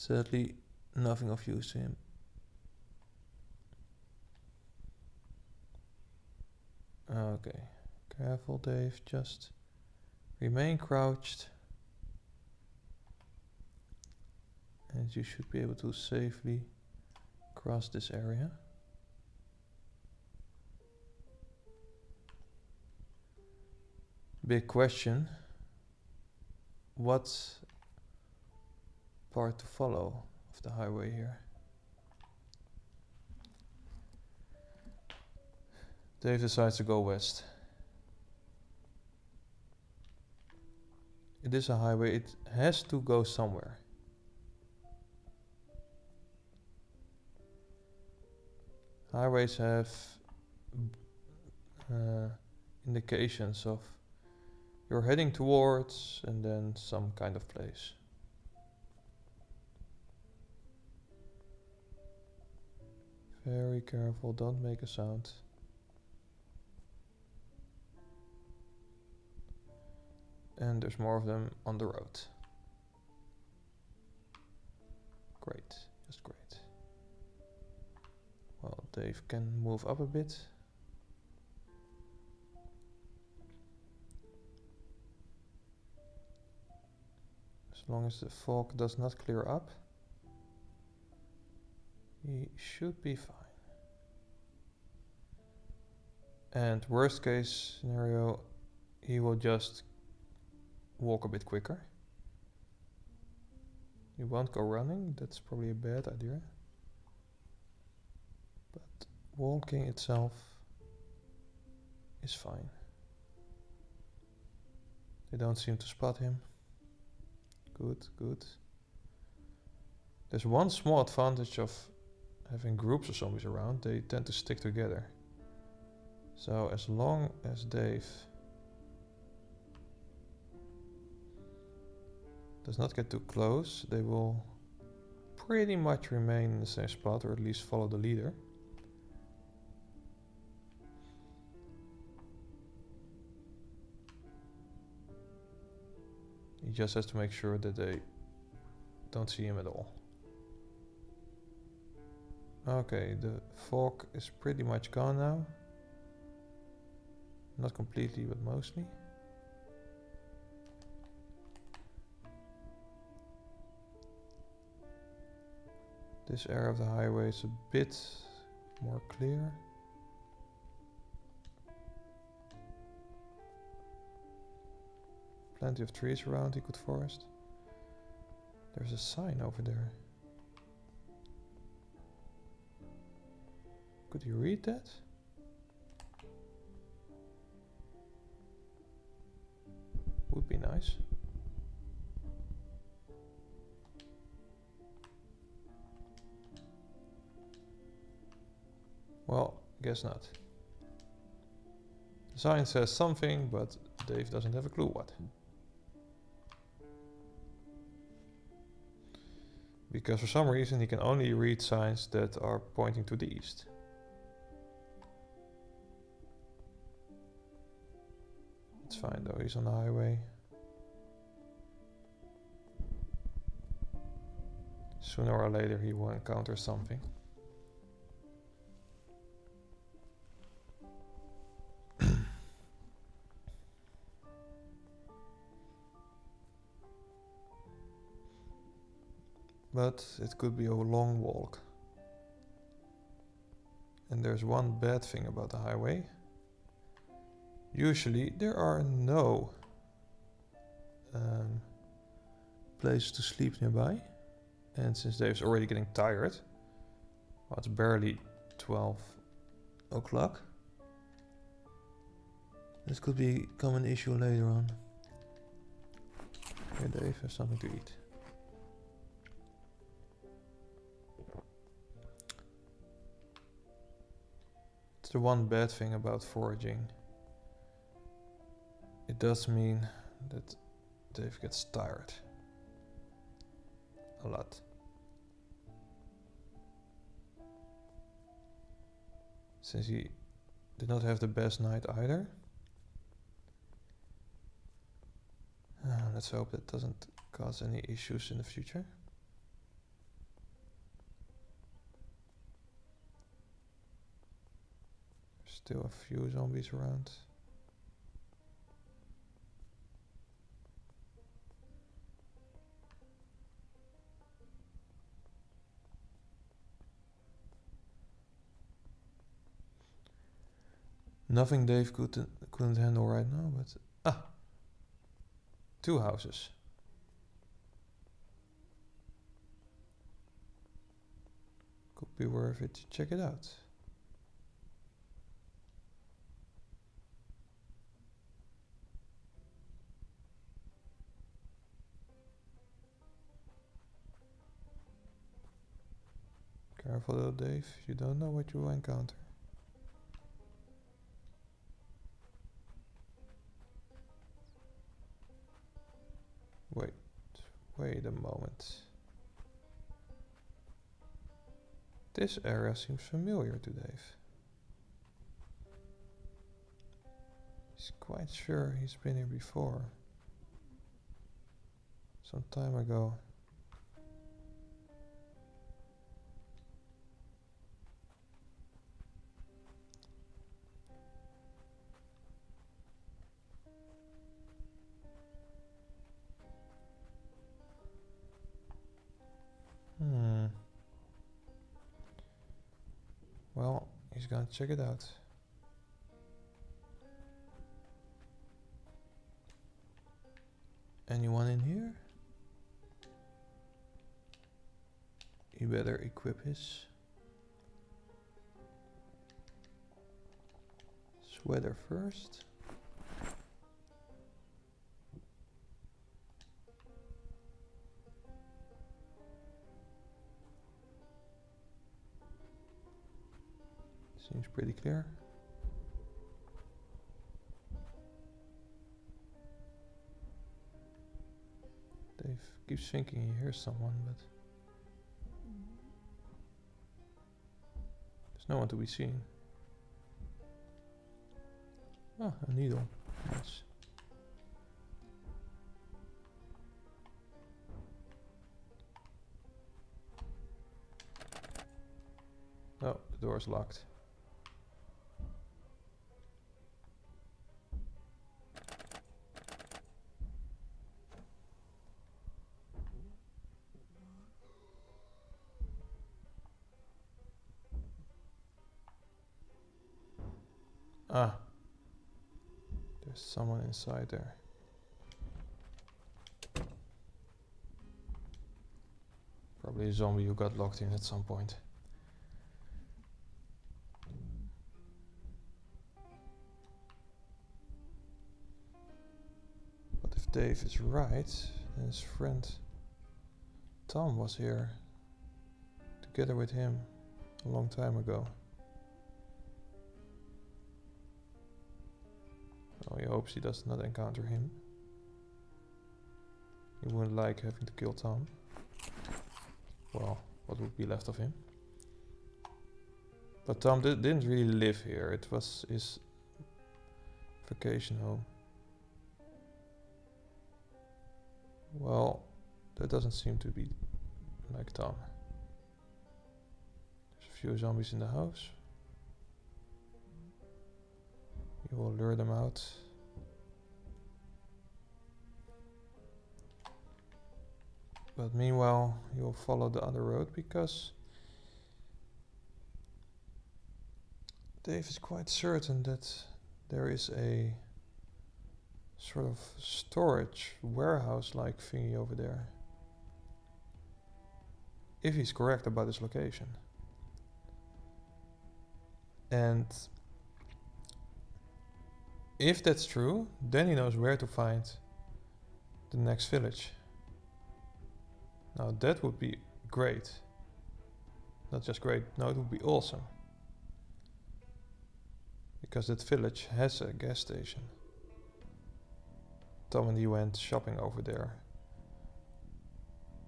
Sadly, nothing of use to him. Okay, careful Dave, just remain crouched. And you should be able to safely cross this area. Big question. What part to follow of the highway here? Dave decides to go west. It is a highway, it has to go somewhere. Highways have indications of you're heading towards and then some kind of place. Very careful, don't make a sound. And there's more of them on the road. Great, just great. Well, Dave can move up a bit. As long as the fog does not clear up, he should be fine. And worst case scenario, he will just walk a bit quicker. You won't go running, that's probably a bad idea. But walking itself is fine. They don't seem to spot him. Good, good. There's one small advantage of having groups of zombies around, they tend to stick together. So as long as Dave does not get too close, they will pretty much remain in the same spot, or at least follow the leader. He just has to make sure that they don't see him at all. Okay, the fog is pretty much gone now. Not completely, but mostly. This area of the highway is a bit more clear. Plenty of trees around, he could forest. There's a sign over there. Could you read that? Would be nice. Well, guess not. The sign says something, but Dave doesn't have a clue what. Because for some reason he can only read signs that are pointing to the east. It's fine though, he's on the highway. Sooner or later he will encounter something. But it could be a long walk. And there's one bad thing about the highway. Usually there are no places to sleep nearby. And since Dave's already getting tired, well, it's barely 12 o'clock. This could become an issue later on. Here, Dave, have something to eat. It's the one bad thing about foraging. It does mean that Dave gets tired. A lot. Since he did not have the best night either. Let's hope that doesn't cause any issues in the future. Still a few zombies around. Nothing Dave couldn't handle right now, but... two houses. Could be worth it to check it out. Careful though, Dave, you don't know what you will encounter. Wait a moment. This area seems familiar to Dave. He's quite sure he's been here before. Some time ago. Well, he's gonna check it out. Anyone in here? He better equip his sweater first. Seems pretty clear. Dave keeps thinking he hears someone, but there's no one to be seen. Ah, a needle. Nice. Oh, the door's locked. Ah, there's someone inside there. Probably a zombie who got locked in at some point. But if Dave is right, then his friend Tom was here together with him a long time ago. Oh, he hopes he does not encounter him. He wouldn't like having to kill Tom. Well, what would be left of him? But Tom didn't really live here. It was his vacation home. Well, that doesn't seem to be like Tom. There's a few zombies in the house. You will lure them out. But meanwhile, you'll follow the other road because Dave is quite certain that there is a sort of storage warehouse-like thingy over there. If he's correct about his location. And if that's true, then he knows where to find the next village. Now that would be great. Not just great, no, it would be awesome. Because that village has a gas station. Tom and he went shopping over there.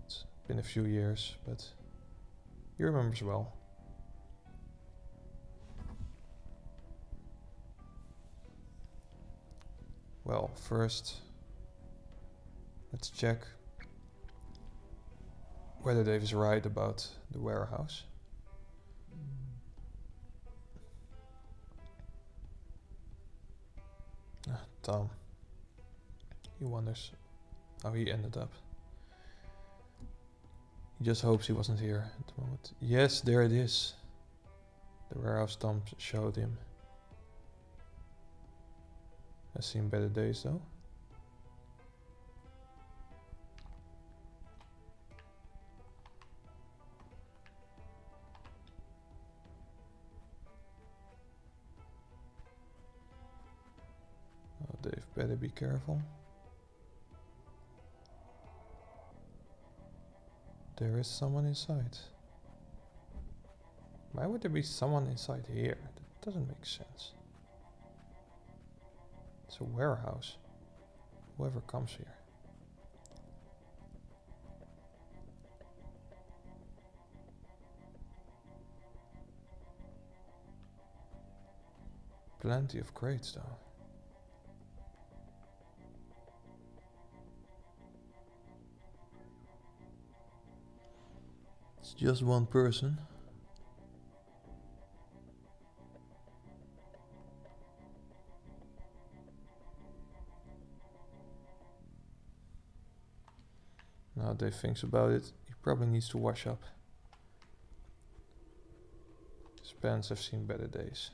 It's been a few years, but he remembers well. Well, first, let's check whether Dave is right about the warehouse. Tom. He wonders how he ended up. He just hopes he wasn't here at the moment. Yes, there it is. The warehouse Tom showed him. Has seen better days though. Oh, Dave, better be careful. There is someone inside. Why would there be someone inside here? That doesn't make sense. It's a warehouse. Whoever comes here. Plenty of crates though. It's just one person. Now Dave thinks about it, he probably needs to wash up. His pants have seen better days.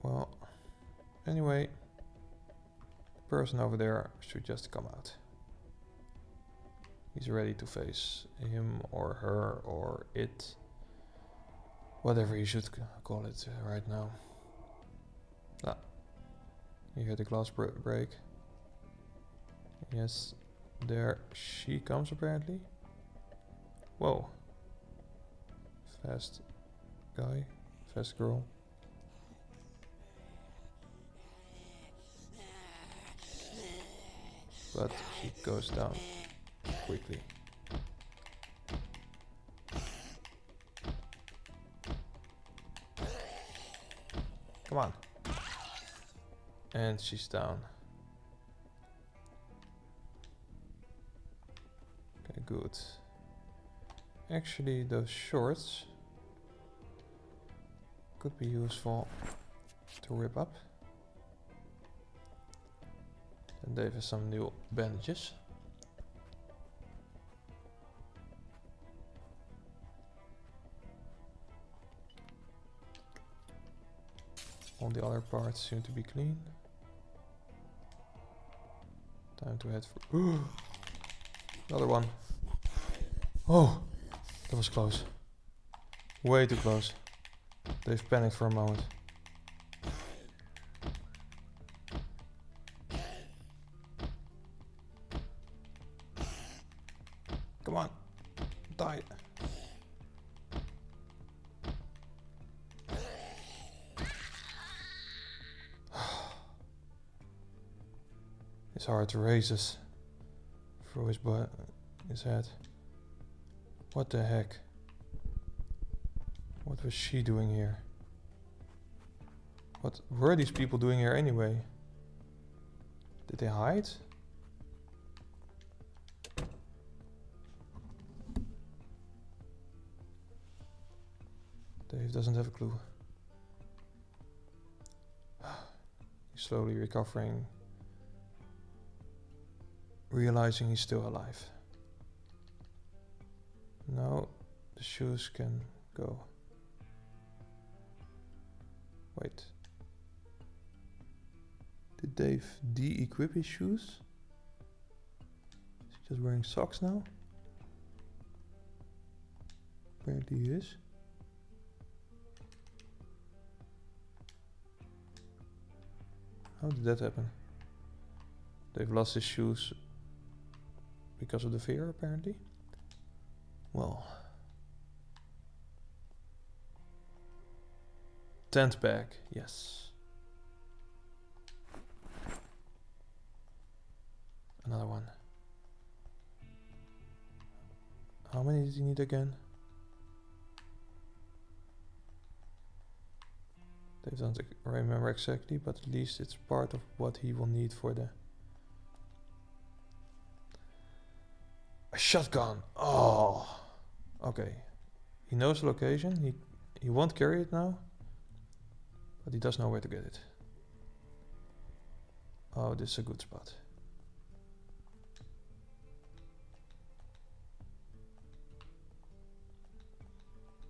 Well, anyway, the person over there should just come out. He's ready to face him or her or it. Whatever you should call it right now. Ah, you hear the glass break. Yes, there she comes apparently. Whoa. Fast guy, fast girl. But she goes down quickly. Come on. And she's down. Okay, good. Actually, those shorts could be useful to rip up. And Dave has some new bandages. All the other parts seem to be clean. Time to head for... Another one. Oh, that was close. Way too close. Dave panicked for a moment. Come on, die. His heart races through his head. What the heck? What was she doing here? What were these people doing here anyway? Did they hide? Dave doesn't have a clue. He's slowly recovering, realizing he's still alive. Now the shoes can go. Wait. Did Dave de-equip his shoes? Is he just wearing socks now? Apparently he is. How did that happen? They've lost his shoes because of the fear, apparently. Well. Tent bag, yes. Another one. How many did he need again? They don't remember exactly, but at least it's part of what he will need for the A shotgun. Oh. Okay. He knows the location. He won't carry it now. But he does know where to get it. Oh, this is a good spot.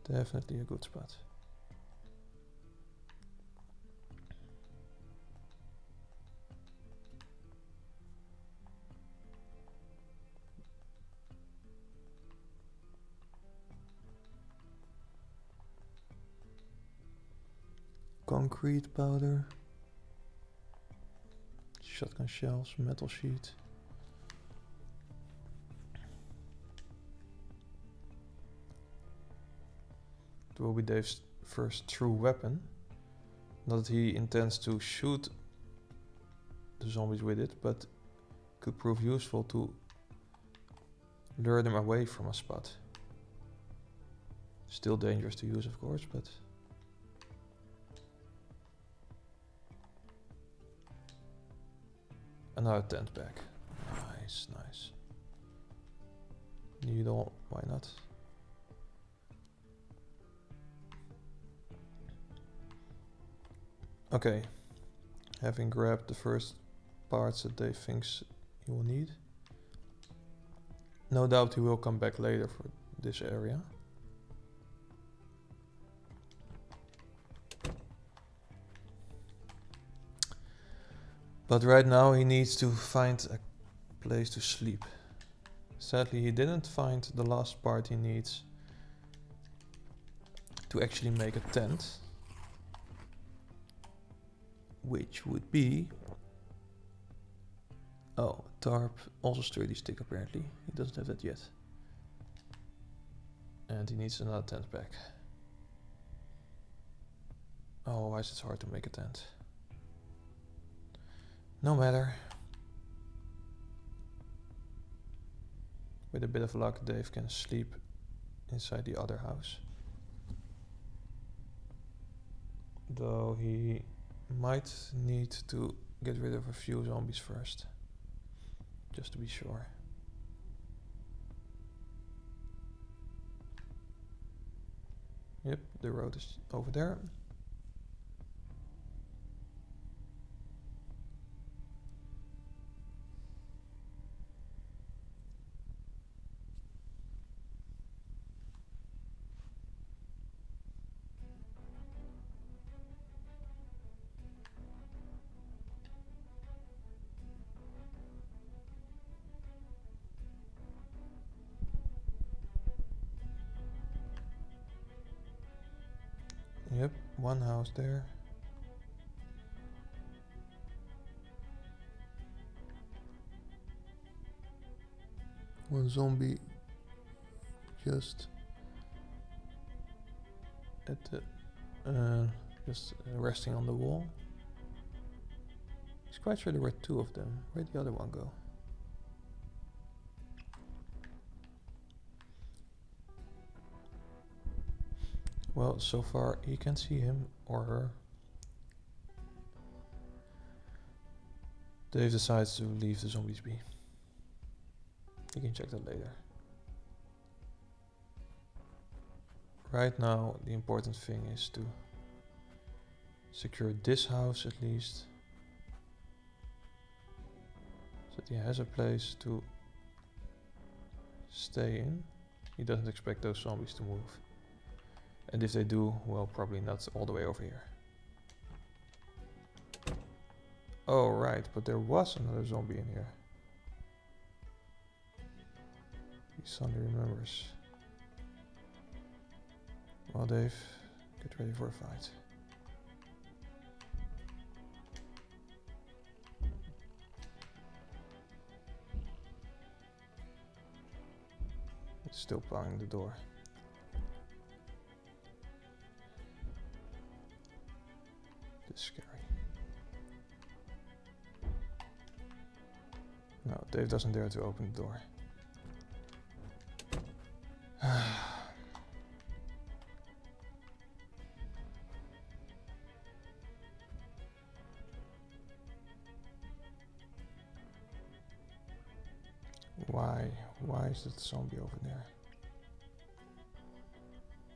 Definitely a good spot. Concrete powder. Shotgun shells, metal sheet. It will be Dave's first true weapon. Not that he intends to shoot the zombies with it, but could prove useful to lure them away from a spot. Still dangerous to use, of course, but... Another tent back. Nice, nice. Needle, why not? Okay. Having grabbed the first parts that Dave thinks he will need. No doubt he will come back later for this area. But right now he needs to find a place to sleep. Sadly, he didn't find the last part he needs to actually make a tent. Which would be... Oh, tarp, also sturdy stick apparently. He doesn't have that yet. And he needs another tent back. Oh, why is it so hard to make a tent? No matter. With a bit of luck, Dave can sleep inside the other house. Though he might need to get rid of a few zombies first. Just to be sure. Yep, the road is over there. Yep, one house there. One zombie just at the resting on the wall. He's quite sure there were two of them. Where'd the other one go? Well, so far he can't see him or her. Dave decides to leave the zombies be. He can check that later. Right now, the important thing is to secure this house at least. So that he has a place to stay in. He doesn't expect those zombies to move. And if they do, well, probably not all the way over here. Oh, right, but there was another zombie in here. He suddenly remembers. Well, Dave, get ready for a fight. It's still banging the door. This is scary. No, Dave doesn't dare to open the door. Why? Why is that zombie over there?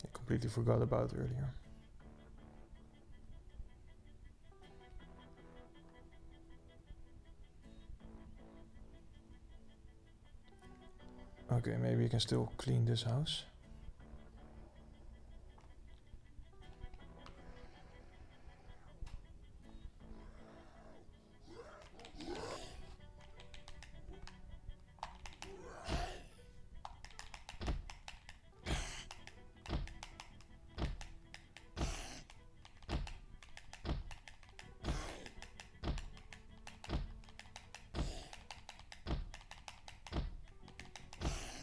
I completely forgot about it earlier. Okay, maybe you can still clean this house.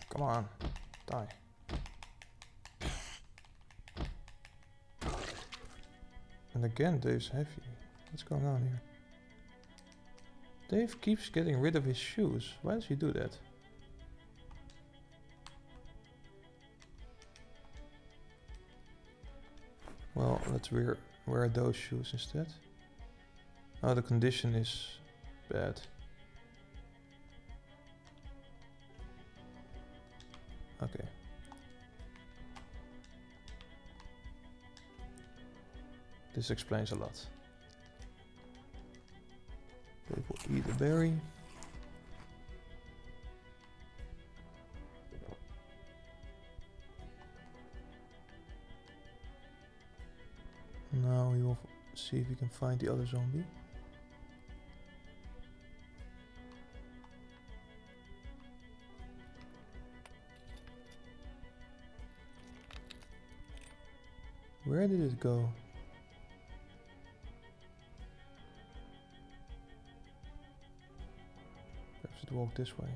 Come on, die. And again, Dave's heavy. What's going on here? Dave keeps getting rid of his shoes. Why does he do that? Well, let's wear those shoes instead. Oh, the condition is bad. Okay. This explains a lot. Dave will eat a berry. Now we will see if we can find the other zombie. Where did it go? Perhaps it walked this way.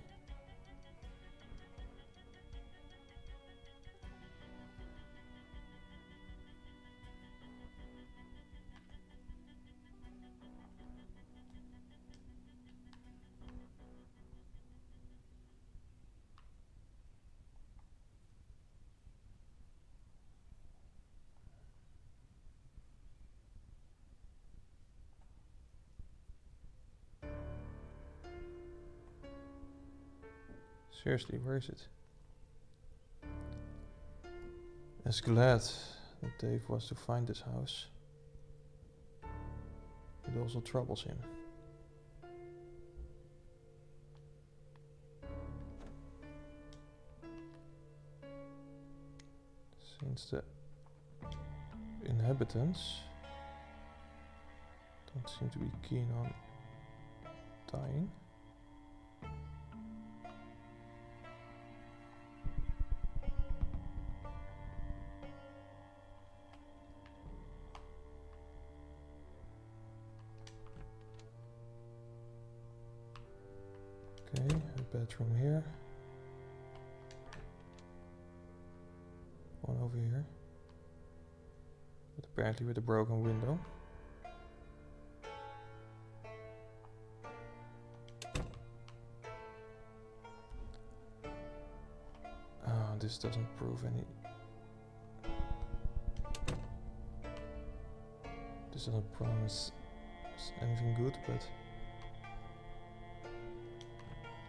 Seriously, where is it? As glad that Dave was to find this house, it also troubles him. Since the inhabitants don't seem to be keen on dying. Okay, a bedroom here. One over here. But apparently with a broken window. Oh, this doesn't prove any... This doesn't promise anything good, but...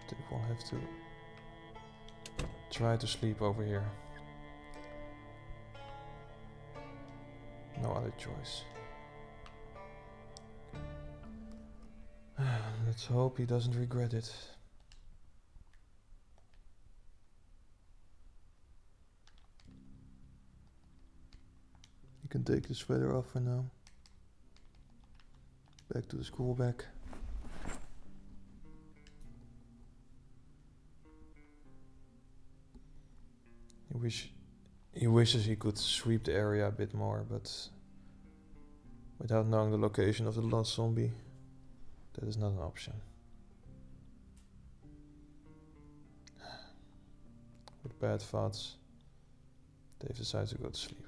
They will have to try to sleep over here. No other choice. Let's hope he doesn't regret it. You can take the sweater off for now. Back to the school bag. He wishes he could sweep the area a bit more, but without knowing the location of the last zombie, that is not an option. With bad thoughts, Dave decides to go to sleep.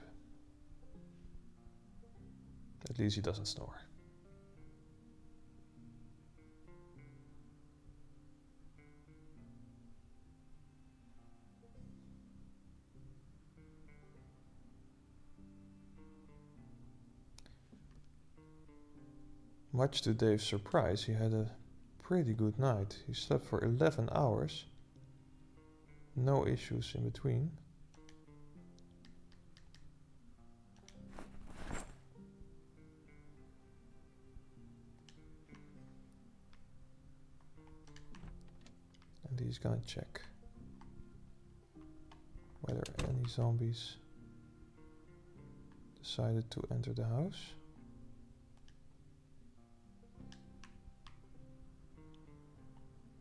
At least he doesn't snore. Much to Dave's surprise, he had a pretty good night. He slept for 11 hours. No issues in between. And he's gonna check whether any zombies decided to enter the house.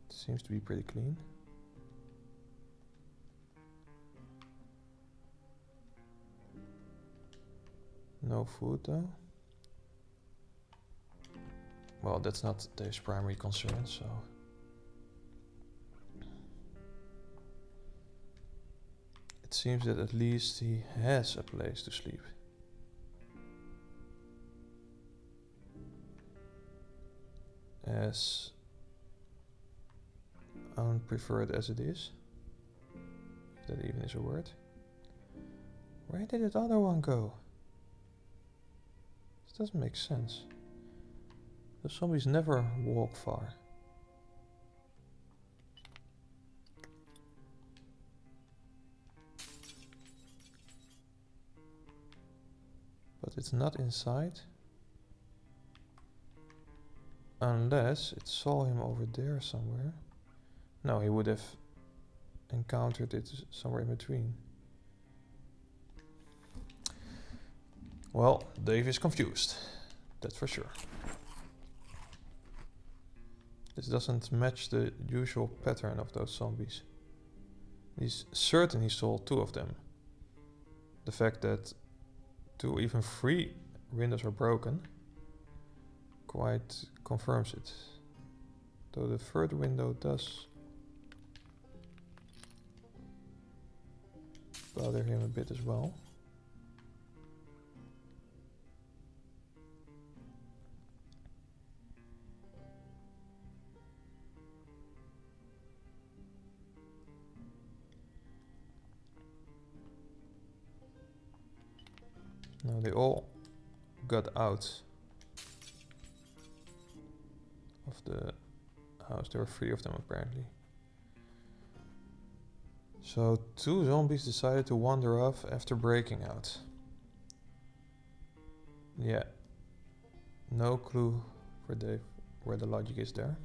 It seems to be pretty clean. No food though. Well, that's not Dave's primary concern, so... It seems that at least he has a place to sleep. As unpreferred as it is. If that even is a word. Where did that other one go? This doesn't make sense. The zombies never walk far. But it's not inside. Unless it saw him over there somewhere. No, he would have encountered it somewhere in between. Well, Dave is confused. That's for sure. This doesn't match the usual pattern of those zombies. He's certain he saw 2 of them. The fact that 2, even 3 windows are broken quite confirms it. Though the 3rd window does bother him a bit as well. Now they all got out of the house. There were 3 of them apparently. So 2 zombies decided to wander off after breaking out. Yeah. No clue for Dave where the logic is there.